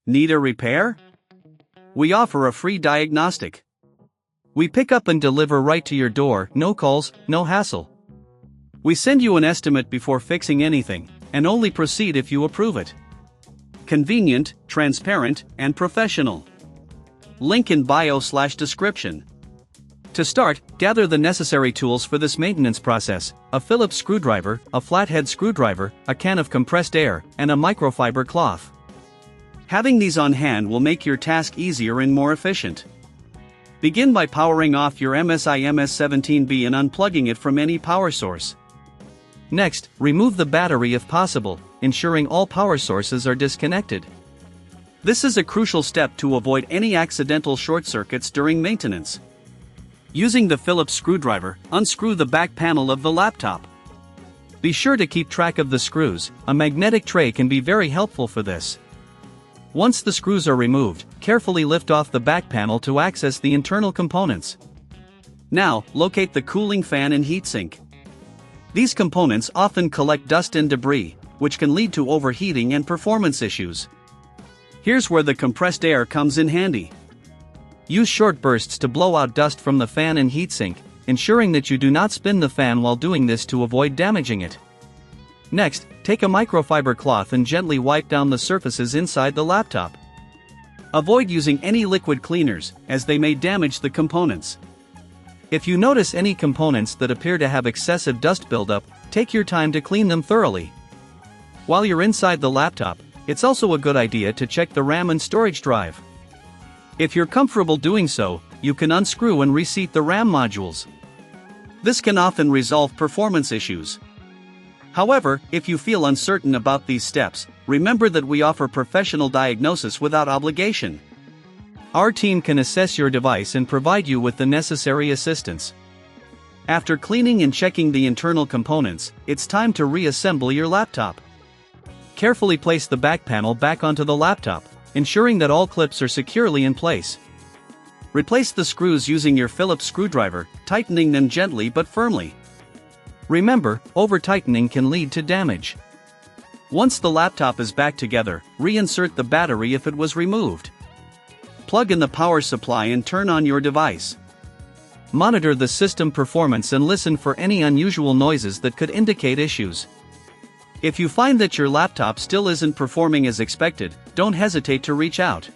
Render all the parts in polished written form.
Need a repair? We offer a free diagnostic. We pick up and deliver right to your door, no calls, no hassle. We send you an estimate before fixing anything, and only proceed if you approve it. Convenient, transparent, and professional. Link in bio/description. To start, gather the necessary tools for this maintenance process: a Phillips screwdriver, a flathead screwdriver, a can of compressed air, and a microfiber cloth. Having these on hand will make your task easier and more efficient. Begin by powering off your MSI MS17B and unplugging it from any power source. Next, remove the battery if possible, ensuring all power sources are disconnected. This is a crucial step to avoid any accidental short circuits during maintenance. Using the Phillips screwdriver, unscrew the back panel of the laptop. Be sure to keep track of the screws. A magnetic tray can be very helpful for this. Once the screws are removed, carefully lift off the back panel to access the internal components. Now, locate the cooling fan and heatsink. These components often collect dust and debris, which can lead to overheating and performance issues. Here's where the compressed air comes in handy. Use short bursts to blow out dust from the fan and heatsink, ensuring that you do not spin the fan while doing this to avoid damaging it. Next, take a microfiber cloth and gently wipe down the surfaces inside the laptop. Avoid using any liquid cleaners, as they may damage the components. If you notice any components that appear to have excessive dust buildup, take your time to clean them thoroughly. While you're inside the laptop, it's also a good idea to check the RAM and storage drive. If you're comfortable doing so, you can unscrew and reseat the RAM modules. This can often resolve performance issues. However, if you feel uncertain about these steps, remember that we offer professional diagnosis without obligation. Our team can assess your device and provide you with the necessary assistance. After cleaning and checking the internal components, it's time to reassemble your laptop. Carefully place the back panel back onto the laptop, ensuring that all clips are securely in place. Replace the screws using your Phillips screwdriver, tightening them gently but firmly. Remember, over-tightening can lead to damage. Once the laptop is back together, reinsert the battery if it was removed. Plug in the power supply and turn on your device. Monitor the system performance and listen for any unusual noises that could indicate issues. If you find that your laptop still isn't performing as expected, don't hesitate to reach out.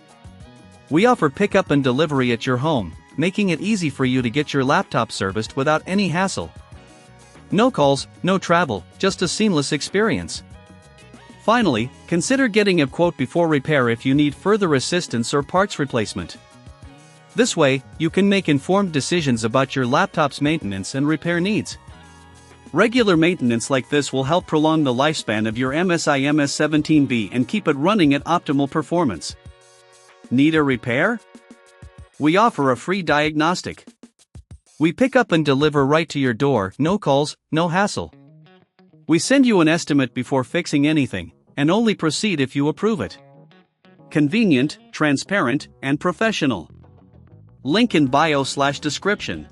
We offer pickup and delivery at your home, making it easy for you to get your laptop serviced without any hassle. No calls, no travel, just a seamless experience. Finally, consider getting a quote before repair if you need further assistance or parts replacement. This way, you can make informed decisions about your laptop's maintenance and repair needs. Regular maintenance like this will help prolong the lifespan of your MSI MS17B and keep it running at optimal performance. Need a repair? We offer a free diagnostic. We pick up and deliver right to your door, no calls, no hassle. We send you an estimate before fixing anything, and only proceed if you approve it. Convenient, transparent, and professional. Link in bio/description.